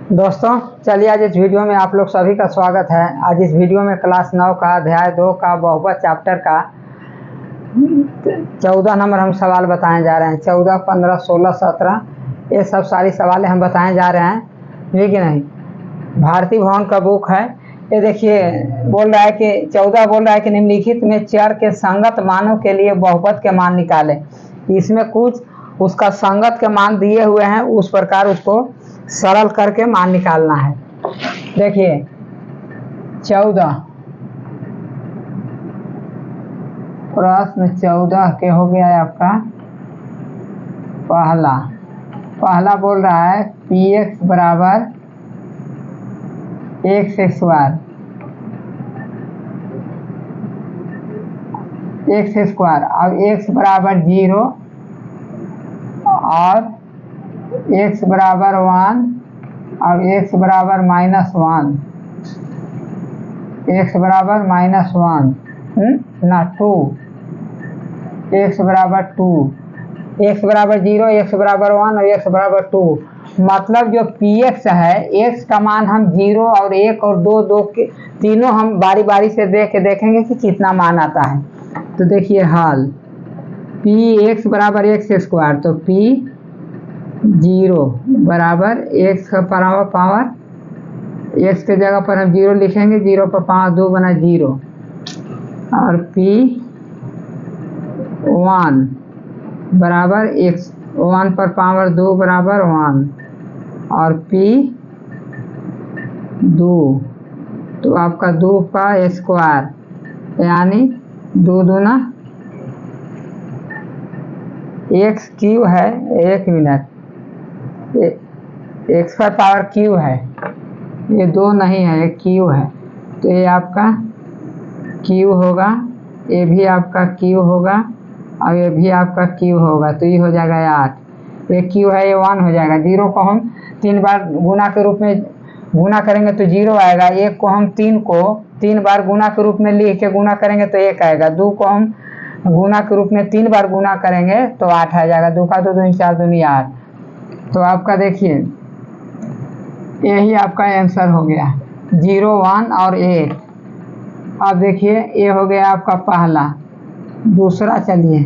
दोस्तों चलिए आज इस वीडियो में आप लोग सभी का स्वागत है। आज इस वीडियो में क्लास 9 का अध्याय 2 का बहुपद चैप्टर का 14 नंबर हम सवाल बताने जा रहे हैं। 14, 15, 16, 17 ये सब सारी सवालें हम बताने जा रहे हैं, ठीक है नहीं। भारतीय भवन का बुक है। ये देखिए बोल रहा है कि 14 बोल रहा है कि निम्नलिखित में चर के संगत मानों के लिए बहुपद के मान निकालें। इसमें कुछ उसका संगत के मान दिए हुए हैं, उस प्रकार उसको सरल करके मान निकालना है। देखिए 14 प्रश्न 14 के हो गया है आपका पहला बोल रहा है px बराबर x स्क्वायर और x बराबर 0 और x बराबर 1 और x बराबर -1, x बराबर -1 ना 2, x बराबर 2, x बराबर 0, x बराबर 1 और x बराबर 2। मतलब जो px है, x का मान हम 0 और 1 और 2 के तीनों हम बारी बारी से देखेंगे कि कितना मान आता है। तो देखिए हल px बराबर x स्क्वायर, तो p 0 बराबर x का पावर x के जगह पर हम 0 लिखेंगे, 0 पर पावर 2 बना 0 और p 1 बराबर x 1 पर पावर 2 बराबर 1 और p 2, तो आपका 2 का स्क्वायर यानी 2 दूना x क्यू है। 1 मिनट, x पर पावर क्यू है, ये 2 नहीं है, ये क्यू है। तो ये आपका क्यू होगा, ये भी आपका क्यू होगा और ये भी आपका क्यू होगा, तो ये हो जाएगा 8। ये क्यू है, ये 1 हो जाएगा। 0 को हम 3 बार गुना के रूप में गुना करेंगे तो 0 आएगा। 1 को हम 3 बार गुना के रूप में लिख के गुना करेंगे तो 1 आएगा। 2 को हम गुना के रूप में 3 बार गुना करेंगे तो 8 आ जाएगा। 2 का 2 दूनी 4 दूनी 8। तो आपका देखिए यही आपका आंसर हो गया 0, 1 और 1। अब देखिए ये हो गया आपका पहला। दूसरा चलिए,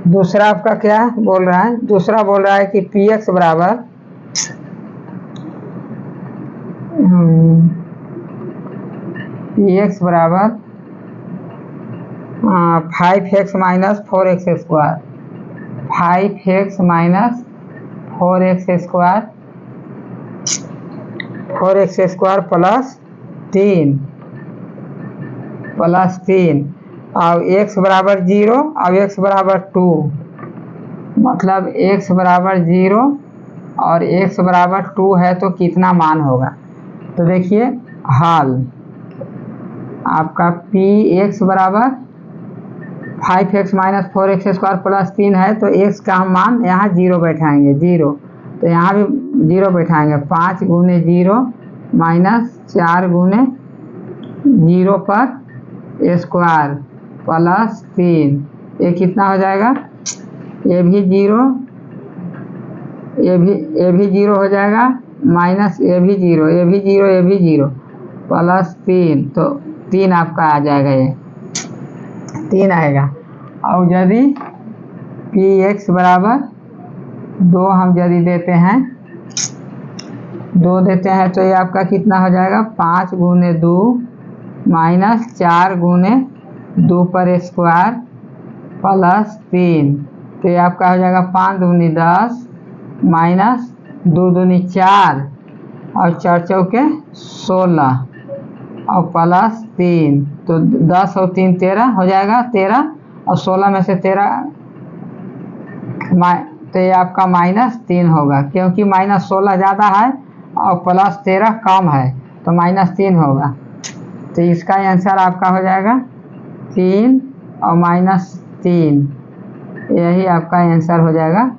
दूसरा आपका क्या बोल रहा है? दूसरा बोल रहा है कि px बराबर px बराबर 5x minus 4x square, 5x minus 4x square, 4x square plus 3 और x बराबर 0 और x बराबर 2। मतलब x बराबर 0 और x बराबर 2 है तो कितना मान होगा? तो देखिए हल आपका px बराबर 5x minus 4x square plus 3 है, तो x का हम मान यहाँ 0 बैठाएंगे, 0 तो यहाँ भी 0 बैठाएंगे। 5 गुने 0 माइनस 4 गुने 0 पर स्क्वायर प्लस 3, ये कितना हो जाएगा? ये भी 0, ये भी 0 हो जाएगा, माइनस ये भी 0, ये भी 0, ये भी 0 प्लस 3, तो 3 आपका आ जाएगा, ये 3 आएगा। और यदि px बराबर 2 हम यदि देते हैं, 2 देते हैं तो ये आपका कितना हो जाएगा? 5 गुने 2 माइनस 4 गुने 2 पर स्क्वायर प्लस 3, तो ये आपका हो जाएगा 5 दूनी 10 माइनस 2 दूनी 4 और 4 चौके 16 और प्लस 3, तो 10 और 3 13 हो जाएगा, 13 और 16 में से 13 तो ये आपका -3 होगा, क्योंकि -16 ज़्यादा है और प्लस 13 कम है, तो -3 होगा। तो इसका आंसर आपका हो जाएगा 3 और -3, यही आपका आंसर हो जाएगा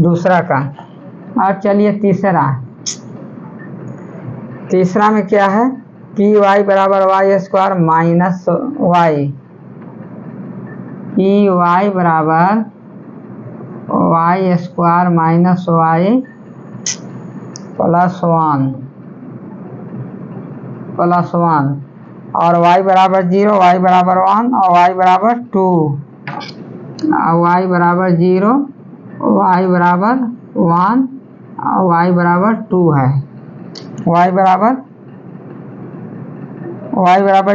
दूसरा का। और चलिए तीसरा में क्या है? py बराबर y square minus y, py बराबर y स्क्वायर माइनस y +1 और y बराबर 0, y बराबर 1 और y बराबर 2, y बराबर 0, y बराबर 1 और y बराबर 2 है। y बराबर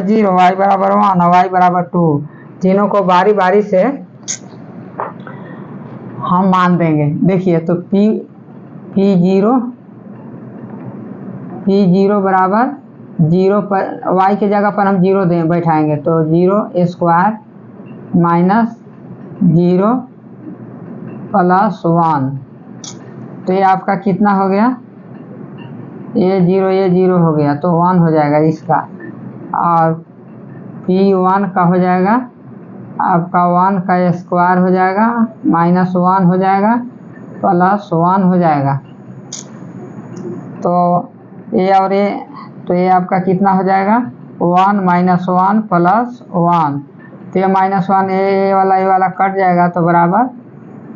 0, y बराबर 1 और y बराबर 2, तीनों को बारी बारी से हम मान देंगे। देखिए तो P0 बराबर 0 पर y के जगह पर हम 0 बैठाएंगे तो 0 स्क्वायर माइनस 0 +1, तो ये आपका कितना हो गया, ये 0 हो गया तो 1 हो जाएगा इसका। और P1 का हो जाएगा आपका 1 का स्क्वायर हो जाएगा -1 हो जाएगा +1 हो जाएगा। तो ये और ये, तो ये आपका कितना हो जाएगा 1 - 1 +1, तो ये -1 ये वाला कट जाएगा तो बराबर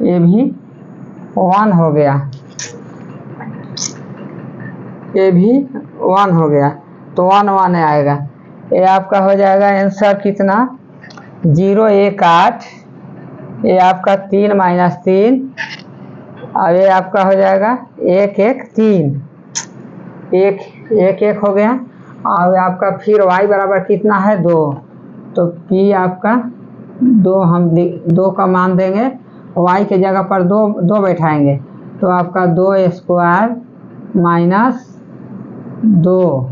ये भी 1 हो गया, ये भी 1 हो गया तो 1 आएगा। ये आपका हो जाएगा आंसर कितना 0 1 8, ये आपका 3 - 3 और ये आपका हो जाएगा 1 1 3, 1 1 हो गया। और आपका फिर y बराबर कितना है 2, तो P आपका 2 हम 2 का मान देंगे, y के जगह पर 2 बैठाएंगे तो आपका 2 स्क्वायर -2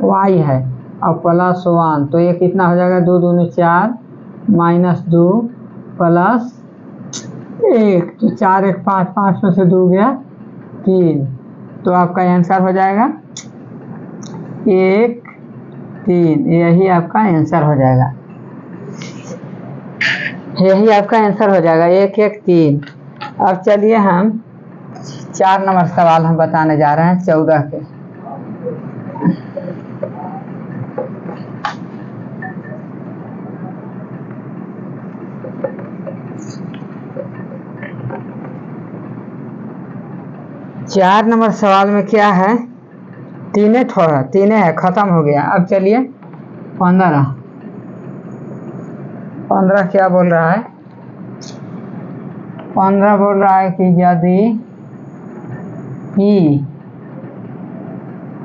y है और +1, तो ये कितना हो जाएगा 2 दूनी 4 -2 +1, तो 4 1 5, 5 में से 2 गया 3, तो आपका आंसर हो जाएगा 1 3, यही आपका आंसर हो जाएगा, यही आपका आंसर हो जाएगा 1 1 3। अब चलिए हम 4 नंबर सवाल हम बताने जा रहे हैं 14 के। चार नंबर सवाल में क्या है, तीन है, खत्म हो गया। अब चलिए 15 क्या बोल रहा है, 15 बोल रहा है कि यदि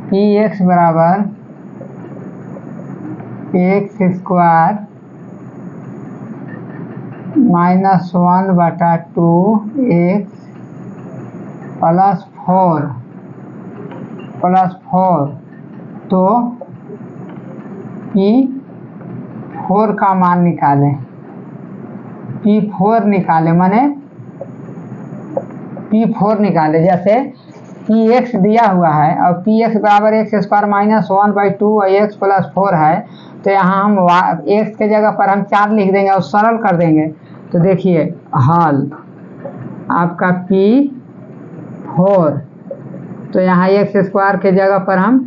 Px बराबर x² -1/2x +4 तो P4 का मान निकालें। P4 निकाले माने P4 निकाले, जैसे Px दिया हुआ है और Px बराबर x² -1/2 और x +4 है, तो यहाँ हम x के जगह पर हम 4 लिख देंगे और सरल कर देंगे। तो देखिए हल आपका P4, तो यहाँ x² के जगह पर हम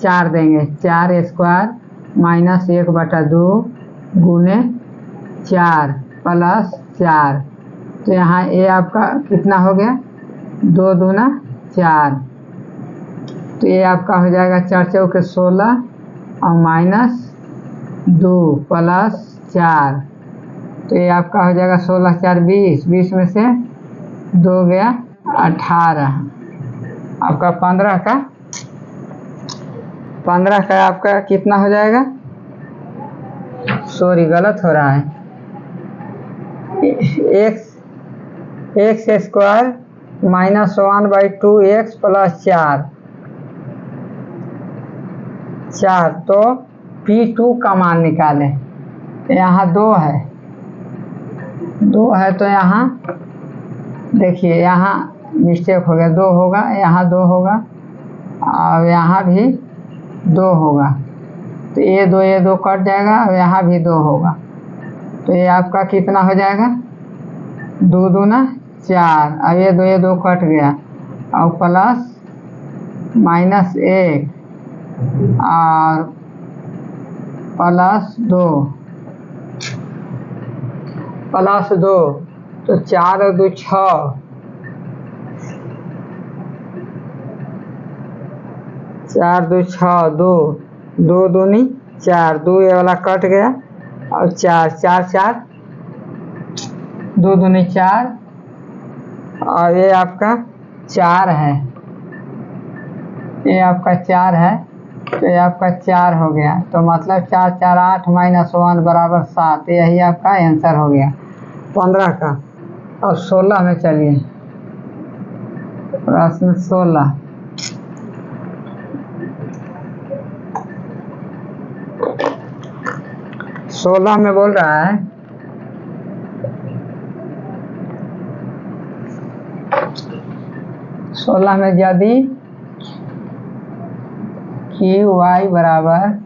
4 देंगे, 4² -1/2 गुने 4 +4, तो यहाँ ये आपका कितना हो गया 2 दूना 4, तो ये आपका हो जाएगा 4 चौके 16 और -2 +4, तो ये आपका हो जाएगा 16 4 20, 20 में से 2 गया 18, आपका 15 का आपका कितना हो जाएगा, सॉरी गलत हो रहा है, x² -1/2x +4, तो P2 का मान निकालें। यहाँ 2 है तो यहाँ देखिए यहाँ मिस्टेक हो गया, 2 होगा, यहाँ 2 होगा और यहाँ भी 2 होगा, तो ये 2 कट जाएगा और यहाँ भी 2 होगा, तो ये आपका कितना हो जाएगा 2 दूना 4, अब ये 2 कट गया और प्लस -1 और +2 तो 4 और 2 6, 4 2 6 2 2 दूनी 4, 2 ये वाला कट गया और 4 4 4 2 दूनी 4 और ये आपका 4 है, ये आपका 4 है तो ये आपका 4 हो गया। तो मतलब 4 4 8 -1 बराबर 7। यही आपका आंसर हो गया 15 का। और 16 में चलिए, प्रश्न 16। में बोल रहा है में यदि क्यू वाई बराबर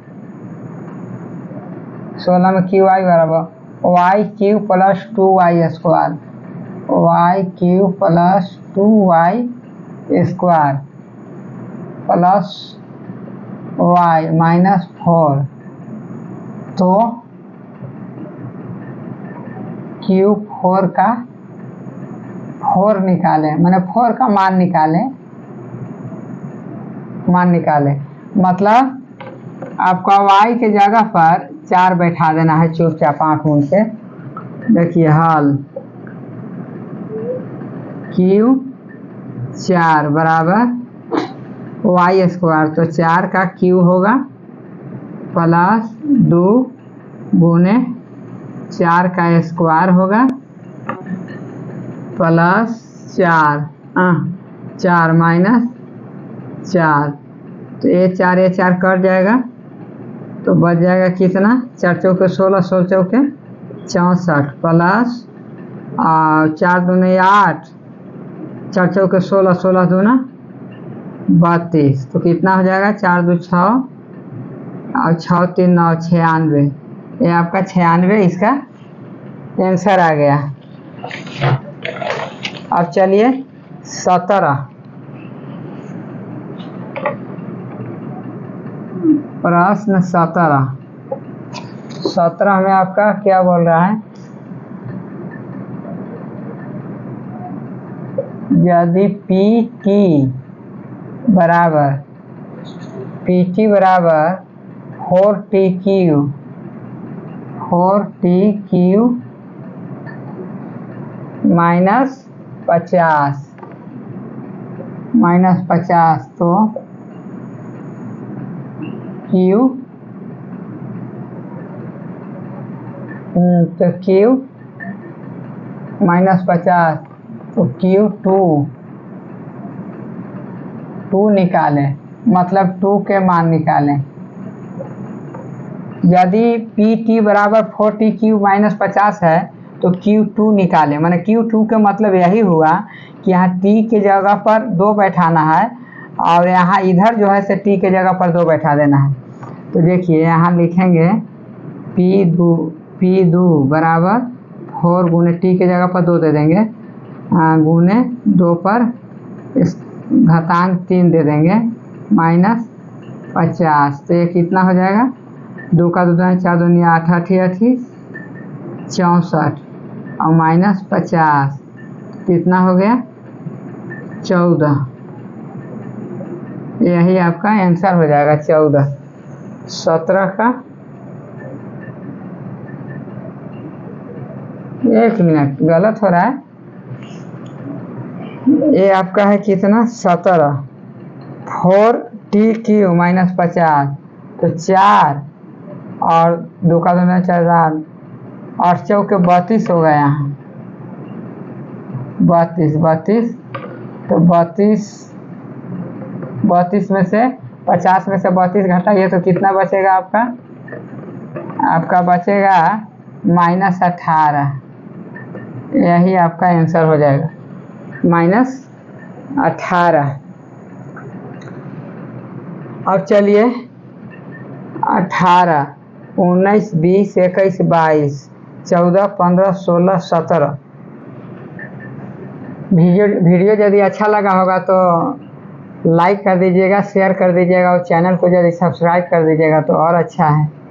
16 में क्यू वाई बराबर Y Q plus 2y square, Y Q plus 2y square plus Y -4, तो क्यू 4 का 4 निकाले, मैंने 4 का मान निकाले। मतलब आपका y के जगह पर 4 बैठा देना है चुपचाप आँख मूंद के। देखिए हल क्यू 4 बराबर y स्क्वायर, तो 4 का क्यू होगा प्लस 2 गुने 4 का स्क्वायर होगा प्लस 4 -4, तो ये 4 कट जाएगा तो बच जाएगा कितना, 4 चौके 16, 16 चौके 64 प्लस 4 दूने 8, 4 चौके 16, 16 दूना 32, तो कितना हो जाएगा 4 2 6 और 6 3 9 96। ये आपका 96 इसका आंसर आ गया। अब चलिए 17, प्रश्न 17 में आपका क्या बोल रहा है, यदि PT बराबर 4TQ -50 तो Q -50 तो Q 2 निकालें, मतलब 2 के मान निकालें। यदि PT बराबर 4TQ -50 है तो Q2 निकालें, मैंने Q2 के मतलब यही हुआ कि यहाँ T के जगह पर 2 बैठाना है और यहाँ इधर जो है से T के जगह पर 2 बैठा देना है। तो देखिए यहाँ लिखेंगे P2 बराबर 4 गुने T के जगह पर 2 दे देंगे गुने 2 पर घातांक 3 दे देंगे -50, तो ये कितना हो जाएगा, 2 का 2 4 2 8 8 64 और -50 कितना हो गया 14। यही आपका आंसर हो जाएगा 14। 17 का 1 मिनट गलत हो रहा है, ये आपका है कितना 17 4TQ -50, तो 4 और 2 का 2 4 8 चौके 32 हो गया यहाँ 32, तो 32 में से 50 में से 32 घटाइए तो कितना बचेगा आपका बचेगा -18। यही आपका आंसर हो जाएगा -18। अब चलिए 18 19 20 21 22 14 15 16 17। वीडियो यदि अच्छा लगा होगा तो लाइक कर दीजिएगा, शेयर कर दीजिएगा और चैनल को यदि सब्सक्राइब कर दीजिएगा तो और अच्छा है।